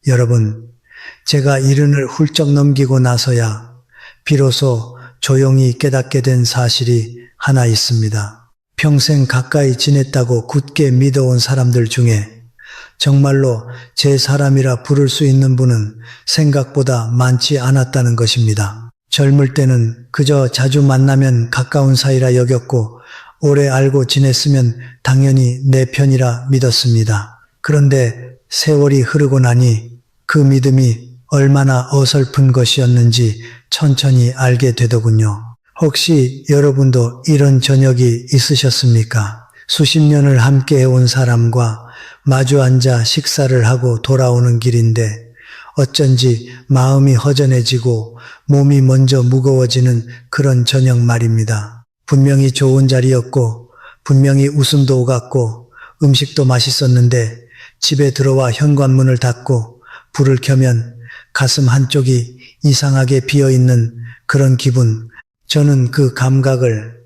여러분, 제가 이른을 훌쩍 넘기고 나서야 비로소 조용히 깨닫게 된 사실이 하나 있습니다. 평생 가까이 지냈다고 굳게 믿어온 사람들 중에 정말로 제 사람이라 부를 수 있는 분은 생각보다 많지 않았다는 것입니다. 젊을 때는 그저 자주 만나면 가까운 사이라 여겼고 오래 알고 지냈으면 당연히 내 편이라 믿었습니다. 그런데 세월이 흐르고 나니 그 믿음이 얼마나 어설픈 것이었는지 천천히 알게 되더군요. 혹시 여러분도 이런 저녁이 있으셨습니까? 수십 년을 함께 해온 사람과 마주 앉아 식사를 하고 돌아오는 길인데 어쩐지 마음이 허전해지고 몸이 먼저 무거워지는 그런 저녁 말입니다. 분명히 좋은 자리였고 분명히 웃음도 오갔고 음식도 맛있었는데 집에 들어와 현관문을 닫고 불을 켜면 가슴 한쪽이 이상하게 비어있는 그런 기분. 저는 그 감각을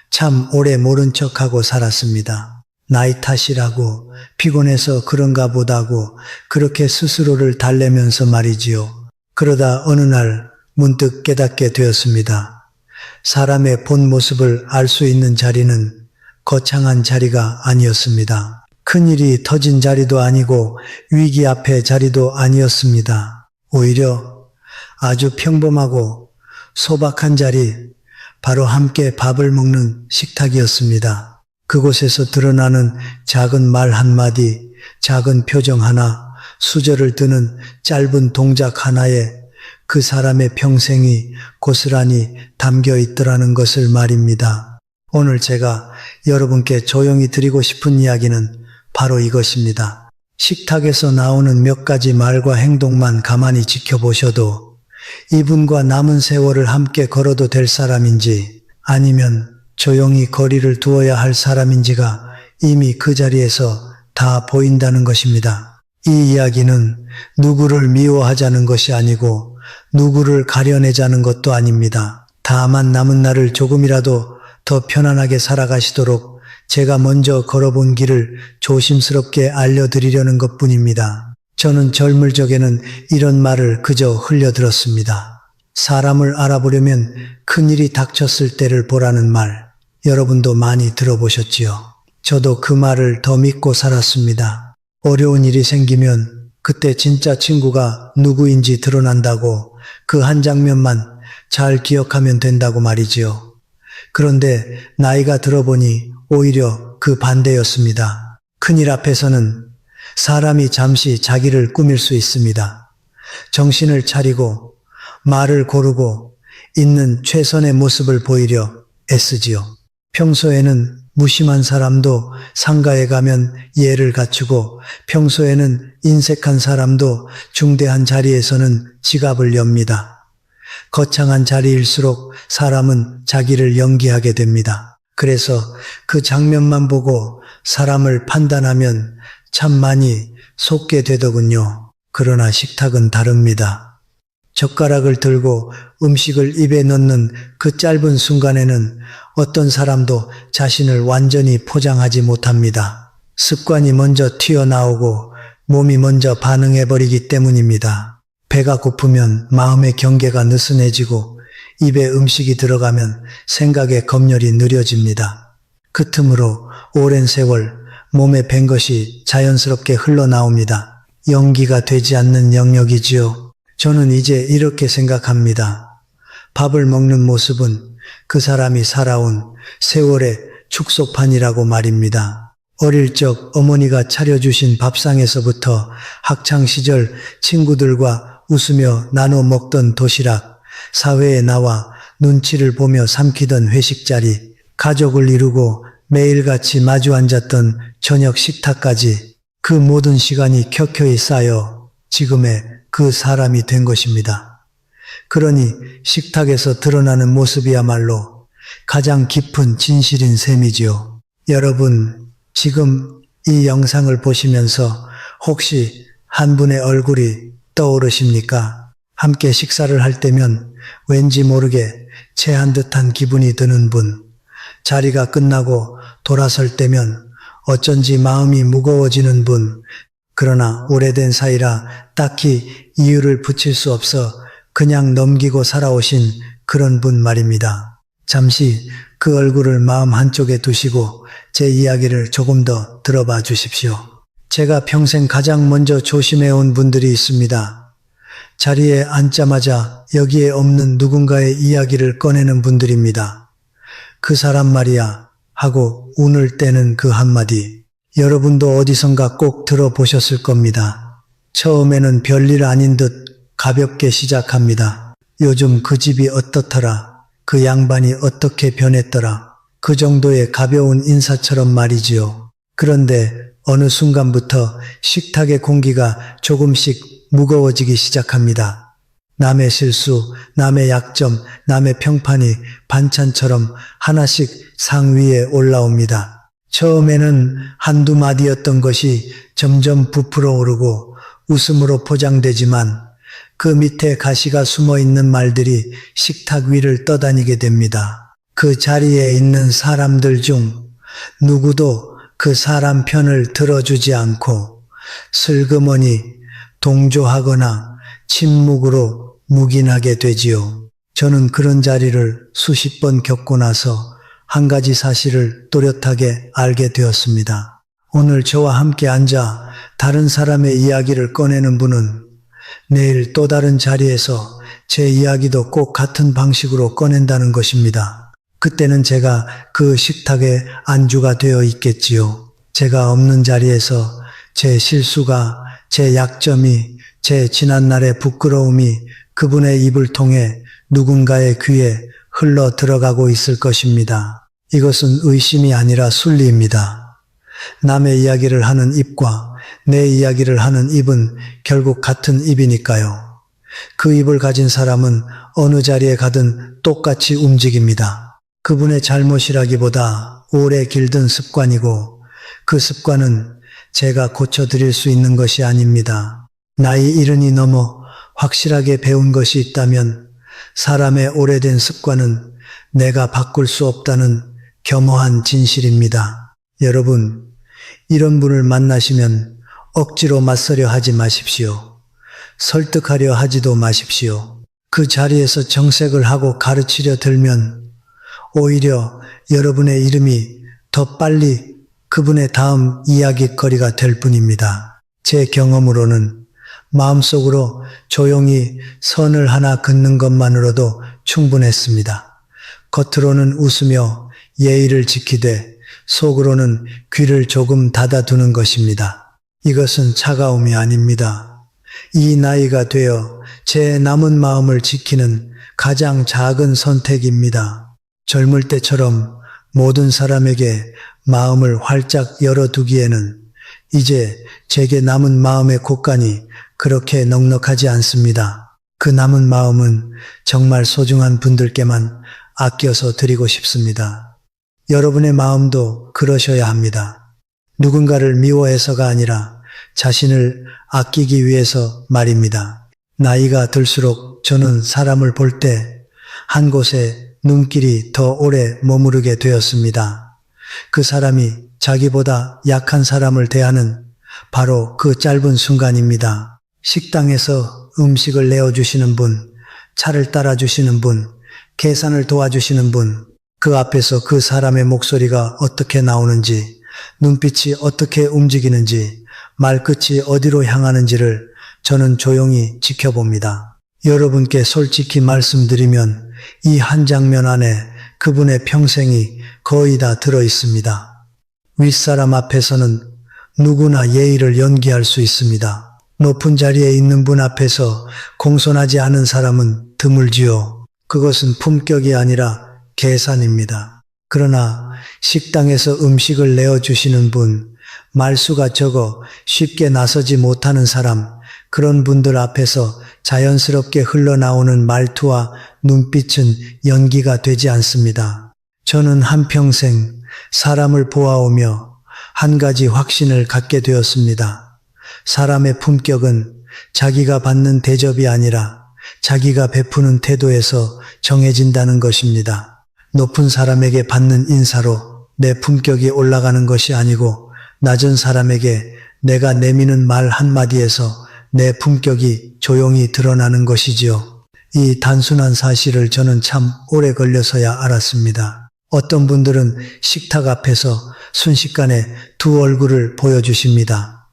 참 오래 모른 척하고 살았습니다. 나이 탓이라고 피곤해서 그런가 보다고 그렇게 스스로를 달래면서 말이지요. 그러다 어느 날 문득 깨닫게 되었습니다. 사람의 본 모습을 알 수 있는 자리는 거창한 자리가 아니었습니다. 큰일이 터진 자리도 아니고 위기 앞의 자리도 아니었습니다. 오히려 아주 평범하고 소박한 자리, 바로 함께 밥을 먹는 식탁이었습니다. 그곳에서 드러나는 작은 말 한마디, 작은 표정 하나, 수저를 드는 짧은 동작 하나에 그 사람의 평생이 고스란히 담겨 있더라는 것을 말입니다. 오늘 제가 여러분께 조용히 드리고 싶은 이야기는 바로 이것입니다. 식탁에서 나오는 몇 가지 말과 행동만 가만히 지켜보셔도 이분과 남은 세월을 함께 걸어도 될 사람인지 아니면 조용히 거리를 두어야 할 사람인지가 이미 그 자리에서 다 보인다는 것입니다. 이 이야기는 누구를 미워하자는 것이 아니고 누구를 가려내자는 것도 아닙니다. 다만 남은 날을 조금이라도 더 편안하게 살아가시도록 제가 먼저 걸어본 길을 조심스럽게 알려드리려는 것뿐입니다. 저는 젊을 적에는 이런 말을 그저 흘려들었습니다. 사람을 알아보려면 큰일이 닥쳤을 때를 보라는 말, 여러분도 많이 들어보셨지요. 저도 그 말을 더 믿고 살았습니다. 어려운 일이 생기면 그때 진짜 친구가 누구인지 드러난다고 그 한 장면만 잘 기억하면 된다고 말이지요. 그런데 나이가 들어보니 오히려 그 반대였습니다. 큰일 앞에서는 사람이 잠시 자기를 꾸밀 수 있습니다. 정신을 차리고 말을 고르고 있는 최선의 모습을 보이려 애쓰지요. 평소에는 무심한 사람도 상가에 가면 예를 갖추고 평소에는 인색한 사람도 중대한 자리에서는 지갑을 엽니다. 거창한 자리일수록 사람은 자기를 연기하게 됩니다. 그래서 그 장면만 보고 사람을 판단하면 참 많이 속게 되더군요. 그러나 식탁은 다릅니다. 젓가락을 들고 음식을 입에 넣는 그 짧은 순간에는 어떤 사람도 자신을 완전히 포장하지 못합니다. 습관이 먼저 튀어나오고 몸이 먼저 반응해버리기 때문입니다. 배가 고프면 마음의 경계가 느슨해지고 입에 음식이 들어가면 생각의 검열이 느려집니다. 그 틈으로 오랜 세월 몸에 밴 것이 자연스럽게 흘러나옵니다. 연기가 되지 않는 영역이지요. 저는 이제 이렇게 생각합니다. 밥을 먹는 모습은 그 사람이 살아온 세월의 축소판이라고 말입니다. 어릴 적 어머니가 차려주신 밥상에서부터 학창시절 친구들과 웃으며 나눠 먹던 도시락, 사회에 나와 눈치를 보며 삼키던 회식 자리, 가족을 이루고 매일같이 마주 앉았던 저녁 식탁까지 그 모든 시간이 켜켜이 쌓여 지금의 그 사람이 된 것입니다. 그러니 식탁에서 드러나는 모습이야말로 가장 깊은 진실인 셈이지요. 여러분, 지금 이 영상을 보시면서 혹시 한 분의 얼굴이 떠오르십니까? 함께 식사를 할 때면 왠지 모르게 체한 듯한 기분이 드는 분, 자리가 끝나고 돌아설 때면 어쩐지 마음이 무거워지는 분, 그러나 오래된 사이라 딱히 이유를 붙일 수 없어 그냥 넘기고 살아오신 그런 분 말입니다. 잠시 그 얼굴을 마음 한쪽에 두시고 제 이야기를 조금 더 들어봐 주십시오. 제가 평생 가장 먼저 조심해온 분들이 있습니다. 자리에 앉자마자 여기에 없는 누군가의 이야기를 꺼내는 분들입니다. 그 사람 말이야 하고 운을 떼는 그 한마디. 여러분도 어디선가 꼭 들어보셨을 겁니다. 처음에는 별일 아닌 듯 가볍게 시작합니다. 요즘 그 집이 어떻더라. 그 양반이 어떻게 변했더라. 그 정도의 가벼운 인사처럼 말이지요. 그런데 어느 순간부터 식탁의 공기가 조금씩 무거워지기 시작합니다. 남의 실수, 남의 약점, 남의 평판이 반찬처럼 하나씩 상위에 올라옵니다. 처음에는 한두 마디였던 것이 점점 부풀어 오르고 웃음으로 포장되지만 그 밑에 가시가 숨어 있는 말들이 식탁 위를 떠다니게 됩니다. 그 자리에 있는 사람들 중 누구도 그 사람 편을 들어주지 않고 슬그머니 동조하거나 침묵으로 묵인하게 되지요. 저는 그런 자리를 수십 번 겪고 나서 한 가지 사실을 또렷하게 알게 되었습니다. 오늘 저와 함께 앉아 다른 사람의 이야기를 꺼내는 분은 내일 또 다른 자리에서 제 이야기도 꼭 같은 방식으로 꺼낸다는 것입니다. 그때는 제가 그 식탁의 안주가 되어 있겠지요. 제가 없는 자리에서 제 실수가, 제 약점이, 제 지난날의 부끄러움이 그분의 입을 통해 누군가의 귀에 흘러 들어가고 있을 것입니다. 이것은 의심이 아니라 순리입니다. 남의 이야기를 하는 입과 내 이야기를 하는 입은 결국 같은 입이니까요. 그 입을 가진 사람은 어느 자리에 가든 똑같이 움직입니다. 그분의 잘못이라기보다 오래 길든 습관이고 그 습관은 제가 고쳐드릴 수 있는 것이 아닙니다. 나이 70이 넘어 확실하게 배운 것이 있다면 사람의 오래된 습관은 내가 바꿀 수 없다는 겸허한 진실입니다. 여러분, 이런 분을 만나시면 억지로 맞서려 하지 마십시오. 설득하려 하지도 마십시오. 그 자리에서 정색을 하고 가르치려 들면 오히려 여러분의 이름이 더 빨리 그분의 다음 이야깃거리가 될 뿐입니다. 제 경험으로는 마음속으로 조용히 선을 하나 긋는 것만으로도 충분했습니다. 겉으로는 웃으며 예의를 지키되 속으로는 귀를 조금 닫아두는 것입니다. 이것은 차가움이 아닙니다. 이 나이가 되어 제 남은 마음을 지키는 가장 작은 선택입니다. 젊을 때처럼 모든 사람에게 마음을 활짝 열어두기에는 이제 제게 남은 마음의 곳간이 그렇게 넉넉하지 않습니다. 그 남은 마음은 정말 소중한 분들께만 아껴서 드리고 싶습니다. 여러분의 마음도 그러셔야 합니다. 누군가를 미워해서가 아니라 자신을 아끼기 위해서 말입니다. 나이가 들수록 저는 사람을 볼 때 한 곳에 눈길이 더 오래 머무르게 되었습니다. 그 사람이 자기보다 약한 사람을 대하는 바로 그 짧은 순간입니다. 식당에서 음식을 내어주시는 분, 차를 따라주시는 분, 계산을 도와주시는 분, 그 앞에서 그 사람의 목소리가 어떻게 나오는지, 눈빛이 어떻게 움직이는지, 말끝이 어디로 향하는지를 저는 조용히 지켜봅니다. 여러분께 솔직히 말씀드리면 이 한 장면 안에 그분의 평생이 거의 다 들어 있습니다. 윗사람 앞에서는 누구나 예의를 연기할 수 있습니다. 높은 자리에 있는 분 앞에서 공손하지 않은 사람은 드물지요. 그것은 품격이 아니라 계산입니다. 그러나 식당에서 음식을 내어주시는 분, 말수가 적어 쉽게 나서지 못하는 사람, 그런 분들 앞에서 자연스럽게 흘러나오는 말투와 눈빛은 연기가 되지 않습니다. 저는 한평생 사람을 보아오며 한 가지 확신을 갖게 되었습니다. 사람의 품격은 자기가 받는 대접이 아니라 자기가 베푸는 태도에서 정해진다는 것입니다. 높은 사람에게 받는 인사로 내 품격이 올라가는 것이 아니고 낮은 사람에게 내가 내미는 말 한마디에서 내 품격이 조용히 드러나는 것이지요. 이 단순한 사실을 저는 참 오래 걸려서야 알았습니다. 어떤 분들은 식탁 앞에서 순식간에 두 얼굴을 보여주십니다.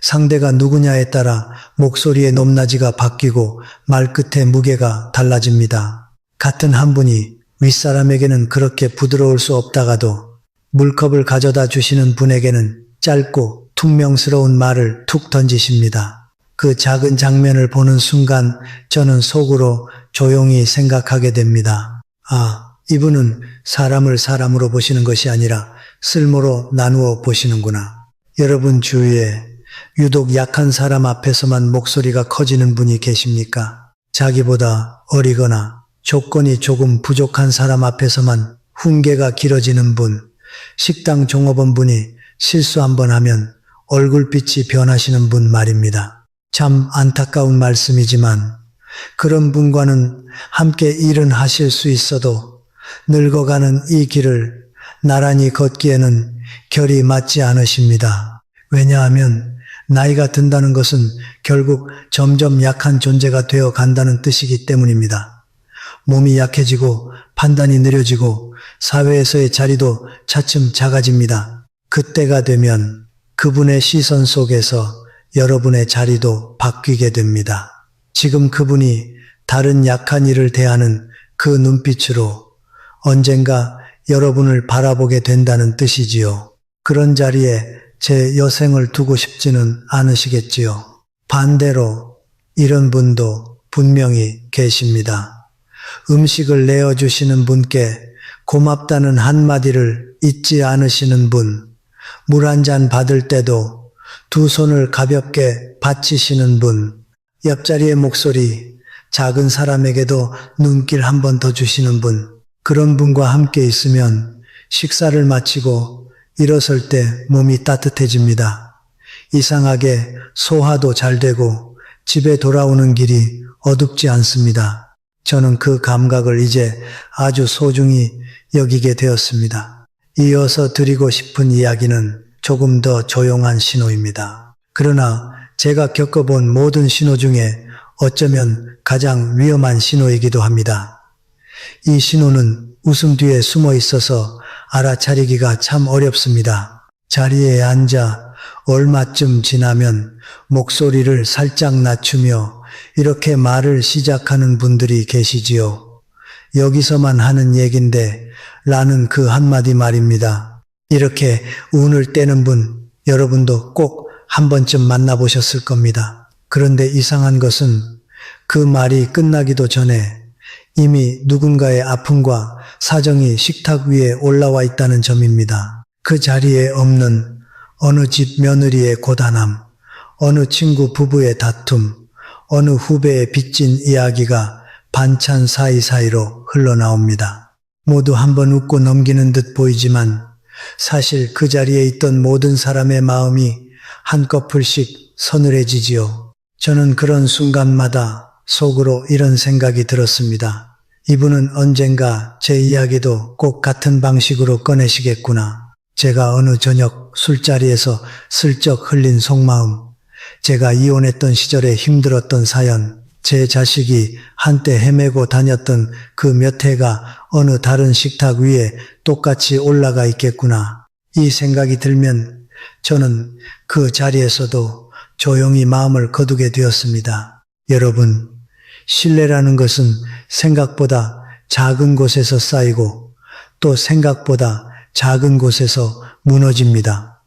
상대가 누구냐에 따라 목소리의 높낮이가 바뀌고 말끝의 무게가 달라집니다. 같은 한 분이 윗사람에게는 그렇게 부드러울 수 없다가도 물컵을 가져다 주시는 분에게는 짧고 퉁명스러운 말을 툭 던지십니다. 그 작은 장면을 보는 순간 저는 속으로 조용히 생각하게 됩니다. 아, 이분은 사람을 사람으로 보시는 것이 아니라 쓸모로 나누어 보시는구나. 여러분 주위에 유독 약한 사람 앞에서만 목소리가 커지는 분이 계십니까? 자기보다 어리거나 조건이 조금 부족한 사람 앞에서만 훈계가 길어지는 분, 식당 종업원분이 실수 한번 하면 얼굴빛이 변하시는 분 말입니다. 참 안타까운 말씀이지만 그런 분과는 함께 일은 하실 수 있어도 늙어가는 이 길을 나란히 걷기에는 결이 맞지 않으십니다. 왜냐하면 나이가 든다는 것은 결국 점점 약한 존재가 되어 간다는 뜻이기 때문입니다. 몸이 약해지고 판단이 느려지고 사회에서의 자리도 차츰 작아집니다. 그때가 되면 그분의 시선 속에서 여러분의 자리도 바뀌게 됩니다. 지금 그분이 다른 약한 이를 대하는 그 눈빛으로 언젠가 여러분을 바라보게 된다는 뜻이지요. 그런 자리에 제 여생을 두고 싶지는 않으시겠지요. 반대로 이런 분도 분명히 계십니다. 음식을 내어주시는 분께 고맙다는 한마디를 잊지 않으시는 분, 물 한 잔 받을 때도 두 손을 가볍게 받치시는 분, 옆자리의 목소리, 작은 사람에게도 눈길 한 번 더 주시는 분, 그런 분과 함께 있으면 식사를 마치고 일어설 때 몸이 따뜻해집니다. 이상하게 소화도 잘 되고 집에 돌아오는 길이 어둡지 않습니다. 저는 그 감각을 이제 아주 소중히 여기게 되었습니다. 이어서 드리고 싶은 이야기는 조금 더 조용한 신호입니다. 그러나 제가 겪어본 모든 신호 중에 어쩌면 가장 위험한 신호이기도 합니다. 이 신호는 웃음 뒤에 숨어 있어서 알아차리기가 참 어렵습니다. 자리에 앉아 얼마쯤 지나면 목소리를 살짝 낮추며 이렇게 말을 시작하는 분들이 계시지요. 여기서만 하는 얘긴데 라는 그 한마디 말입니다. 이렇게 운을 떼는 분 여러분도 꼭 한 번쯤 만나보셨을 겁니다. 그런데 이상한 것은 그 말이 끝나기도 전에 이미 누군가의 아픔과 사정이 식탁 위에 올라와 있다는 점입니다. 그 자리에 없는 어느 집 며느리의 고단함, 어느 친구 부부의 다툼, 어느 후배의 빚진 이야기가 반찬 사이사이로 흘러나옵니다. 모두 한번 웃고 넘기는 듯 보이지만 사실 그 자리에 있던 모든 사람의 마음이 한꺼풀씩 서늘해지지요. 저는 그런 순간마다 속으로 이런 생각이 들었습니다. 이분은 언젠가 제 이야기도 꼭 같은 방식으로 꺼내시겠구나. 제가 어느 저녁 술자리에서 슬쩍 흘린 속마음, 제가 이혼했던 시절에 힘들었던 사연, 제 자식이 한때 헤매고 다녔던 그 몇 해가 어느 다른 식탁 위에 똑같이 올라가 있겠구나. 이 생각이 들면 저는 그 자리에서도 조용히 마음을 거두게 되었습니다. 여러분, 신뢰라는 것은 생각보다 작은 곳에서 쌓이고 또 생각보다 작은 곳에서 무너집니다.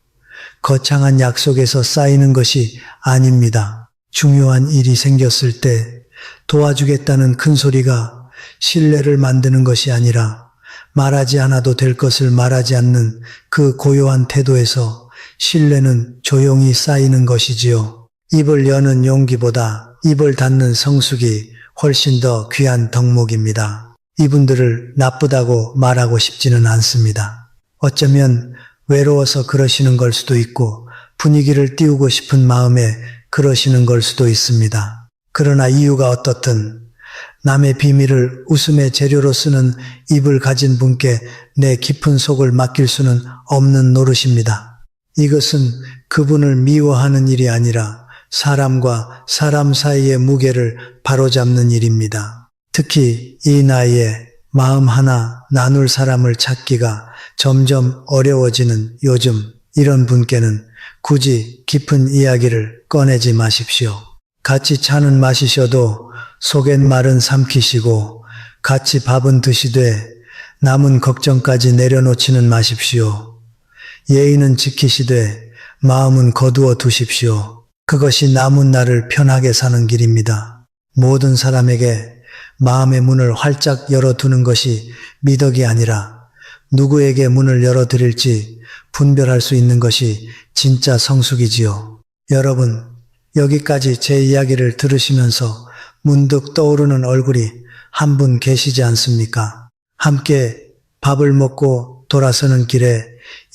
거창한 약속에서 쌓이는 것이 아닙니다. 중요한 일이 생겼을 때 도와주겠다는 큰 소리가 신뢰를 만드는 것이 아니라 말하지 않아도 될 것을 말하지 않는 그 고요한 태도에서 신뢰는 조용히 쌓이는 것이지요. 입을 여는 용기보다 입을 닫는 성숙이 훨씬 더 귀한 덕목입니다. 이분들을 나쁘다고 말하고 싶지는 않습니다. 어쩌면 외로워서 그러시는 걸 수도 있고 분위기를 띄우고 싶은 마음에 그러시는 걸 수도 있습니다. 그러나 이유가 어떻든 남의 비밀을 웃음의 재료로 쓰는 입을 가진 분께 내 깊은 속을 맡길 수는 없는 노릇입니다. 이것은 그분을 미워하는 일이 아니라 사람과 사람 사이의 무게를 바로잡는 일입니다. 특히 이 나이에 마음 하나 나눌 사람을 찾기가 점점 어려워지는 요즘 이런 분께는 굳이 깊은 이야기를 꺼내지 마십시오. 같이 차는 마시셔도 속엔 말은 삼키시고 같이 밥은 드시되 남은 걱정까지 내려놓지는 마십시오. 예의는 지키시되 마음은 거두어 두십시오. 그것이 남은 날을 편하게 사는 길입니다. 모든 사람에게 마음의 문을 활짝 열어두는 것이 미덕이 아니라 누구에게 문을 열어드릴지 분별할 수 있는 것이 진짜 성숙이지요. 여러분, 여기까지 제 이야기를 들으시면서 문득 떠오르는 얼굴이 한 분 계시지 않습니까? 함께 밥을 먹고 돌아서는 길에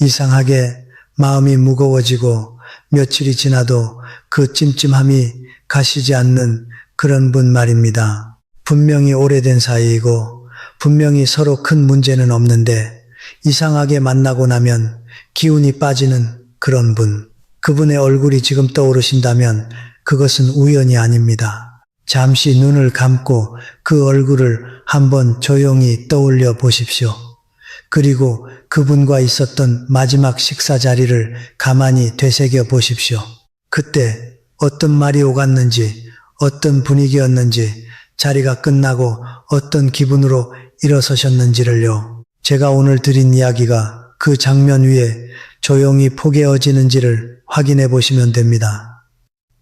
이상하게 마음이 무거워지고 며칠이 지나도 그 찜찜함이 가시지 않는 그런 분 말입니다. 분명히 오래된 사이이고 분명히 서로 큰 문제는 없는데 이상하게 만나고 나면 기운이 빠지는 그런 분. 그분의 얼굴이 지금 떠오르신다면 그것은 우연이 아닙니다. 잠시 눈을 감고 그 얼굴을 한번 조용히 떠올려 보십시오. 그리고 그분과 있었던 마지막 식사 자리를 가만히 되새겨 보십시오. 그때 어떤 말이 오갔는지, 어떤 분위기였는지, 자리가 끝나고 어떤 기분으로 일어서셨는지를요. 제가 오늘 드린 이야기가 그 장면 위에 조용히 포개어지는지를 확인해 보시면 됩니다.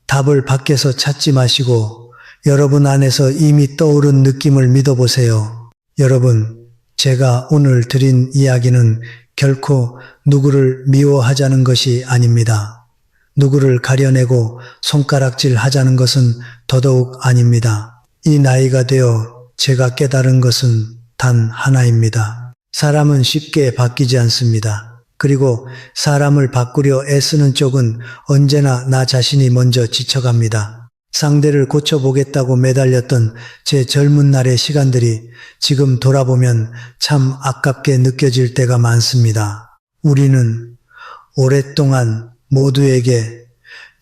답을 밖에서 찾지 마시고 여러분 안에서 이미 떠오른 느낌을 믿어보세요. 여러분, 제가 오늘 드린 이야기는 결코 누구를 미워하자는 것이 아닙니다. 누구를 가려내고 손가락질 하자는 것은 더더욱 아닙니다. 이 나이가 되어 제가 깨달은 것은 단 하나입니다. 사람은 쉽게 바뀌지 않습니다. 그리고 사람을 바꾸려 애쓰는 쪽은 언제나 나 자신이 먼저 지쳐갑니다. 상대를 고쳐보겠다고 매달렸던 제 젊은 날의 시간들이 지금 돌아보면 참 아깝게 느껴질 때가 많습니다. 우리는 오랫동안 모두에게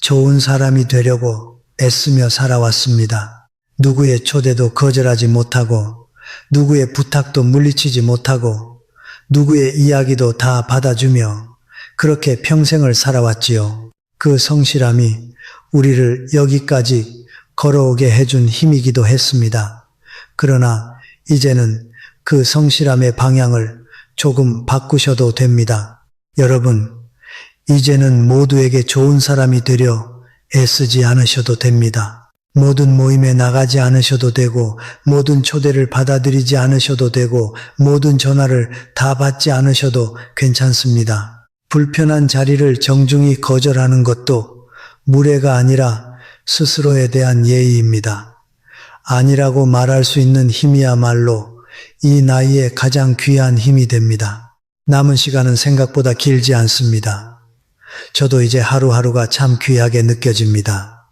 좋은 사람이 되려고 애쓰며 살아왔습니다. 누구의 초대도 거절하지 못하고 누구의 부탁도 물리치지 못하고 누구의 이야기도 다 받아주며 그렇게 평생을 살아왔지요. 그 성실함이 우리를 여기까지 걸어오게 해준 힘이기도 했습니다. 그러나 이제는 그 성실함의 방향을 조금 바꾸셔도 됩니다. 여러분, 이제는 모두에게 좋은 사람이 되려 애쓰지 않으셔도 됩니다. 모든 모임에 나가지 않으셔도 되고 모든 초대를 받아들이지 않으셔도 되고 모든 전화를 다 받지 않으셔도 괜찮습니다. 불편한 자리를 정중히 거절하는 것도 무례가 아니라 스스로에 대한 예의입니다. 아니라고 말할 수 있는 힘이야말로 이 나이에 가장 귀한 힘이 됩니다. 남은 시간은 생각보다 길지 않습니다. 저도 이제 하루하루가 참 귀하게 느껴집니다.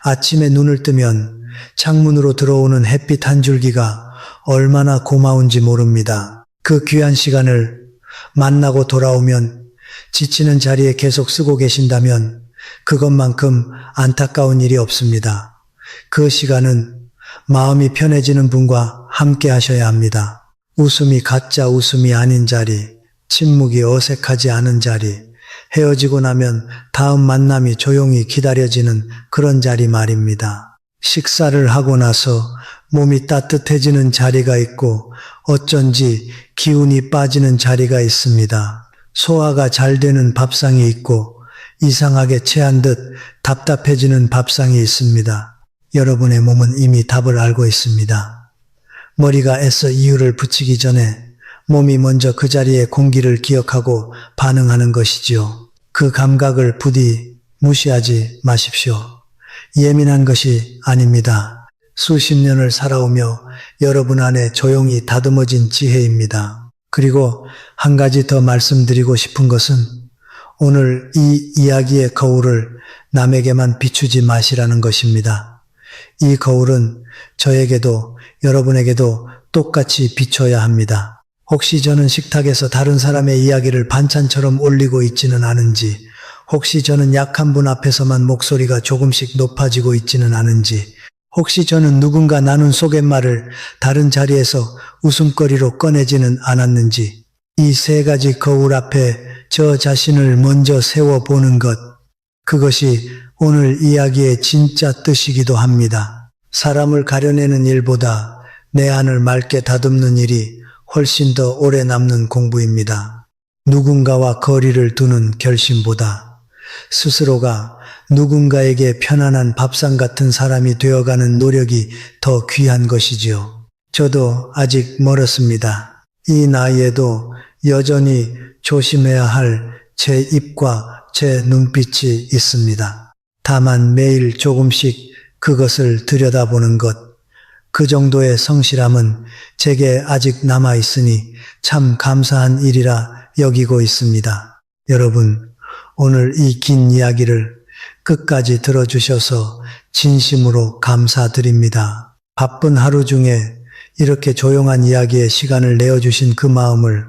아침에 눈을 뜨면 창문으로 들어오는 햇빛 한 줄기가 얼마나 고마운지 모릅니다. 그 귀한 시간을 만나고 돌아오면 지치는 자리에 계속 쓰고 계신다면 그것만큼 안타까운 일이 없습니다. 그 시간은 마음이 편해지는 분과 함께 하셔야 합니다. 웃음이 가짜 웃음이 아닌 자리, 침묵이 어색하지 않은 자리, 헤어지고 나면 다음 만남이 조용히 기다려지는 그런 자리 말입니다. 식사를 하고 나서 몸이 따뜻해지는 자리가 있고 어쩐지 기운이 빠지는 자리가 있습니다. 소화가 잘 되는 밥상이 있고 이상하게 체한 듯 답답해지는 밥상이 있습니다. 여러분의 몸은 이미 답을 알고 있습니다. 머리가 애써 이유를 붙이기 전에 몸이 먼저 그 자리의 공기를 기억하고 반응하는 것이지요. 그 감각을 부디 무시하지 마십시오. 예민한 것이 아닙니다. 수십 년을 살아오며 여러분 안에 조용히 다듬어진 지혜입니다. 그리고 한 가지 더 말씀드리고 싶은 것은 오늘 이 이야기의 거울을 남에게만 비추지 마시라는 것입니다. 이 거울은 저에게도 여러분에게도 똑같이 비춰야 합니다. 혹시 저는 식탁에서 다른 사람의 이야기를 반찬처럼 올리고 있지는 않은지, 혹시 저는 약한 분 앞에서만 목소리가 조금씩 높아지고 있지는 않은지, 혹시 저는 누군가 나눈 속갯말을 다른 자리에서 웃음거리로 꺼내지는 않았는지, 이 세 가지 거울 앞에 저 자신을 먼저 세워보는 것, 그것이 오늘 이야기의 진짜 뜻이기도 합니다. 사람을 가려내는 일보다 내 안을 맑게 다듬는 일이 훨씬 더 오래 남는 공부입니다. 누군가와 거리를 두는 결심보다 스스로가 누군가에게 편안한 밥상 같은 사람이 되어가는 노력이 더 귀한 것이지요. 저도 아직 멀었습니다. 이 나이에도 여전히 조심해야 할 제 입과 제 눈빛이 있습니다. 다만 매일 조금씩 그것을 들여다보는 것, 그 정도의 성실함은 제게 아직 남아 있으니 참 감사한 일이라 여기고 있습니다. 여러분, 오늘 이 긴 이야기를 끝까지 들어주셔서 진심으로 감사드립니다. 바쁜 하루 중에 이렇게 조용한 이야기에 시간을 내어주신 그 마음을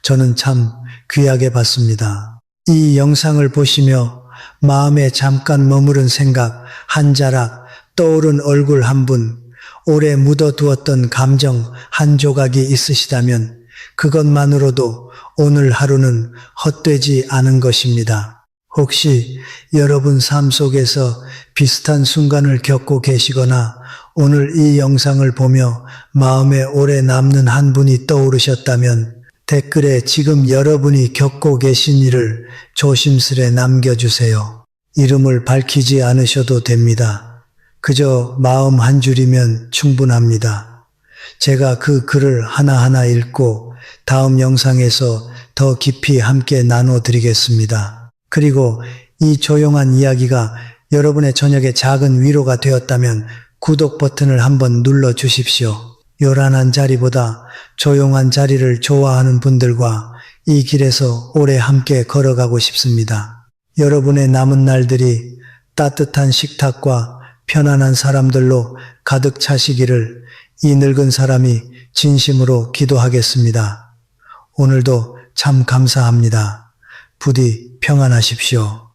저는 참 귀하게 봤습니다. 이 영상을 보시며 마음에 잠깐 머무른 생각 한 자락, 떠오른 얼굴 한 분, 오래 묻어두었던 감정 한 조각이 있으시다면 그것만으로도 오늘 하루는 헛되지 않은 것입니다. 혹시 여러분 삶 속에서 비슷한 순간을 겪고 계시거나 오늘 이 영상을 보며 마음에 오래 남는 한 분이 떠오르셨다면 댓글에 지금 여러분이 겪고 계신 일을 조심스레 남겨주세요. 이름을 밝히지 않으셔도 됩니다. 그저 마음 한 줄이면 충분합니다. 제가 그 글을 하나하나 읽고 다음 영상에서 더 깊이 함께 나눠드리겠습니다. 그리고 이 조용한 이야기가 여러분의 저녁에 작은 위로가 되었다면 구독 버튼을 한번 눌러 주십시오. 요란한 자리보다 조용한 자리를 좋아하는 분들과 이 길에서 오래 함께 걸어가고 싶습니다. 여러분의 남은 날들이 따뜻한 식탁과 편안한 사람들로 가득 차시기를 이 늙은 사람이 진심으로 기도하겠습니다. 오늘도 참 감사합니다. 부디 평안하십시오.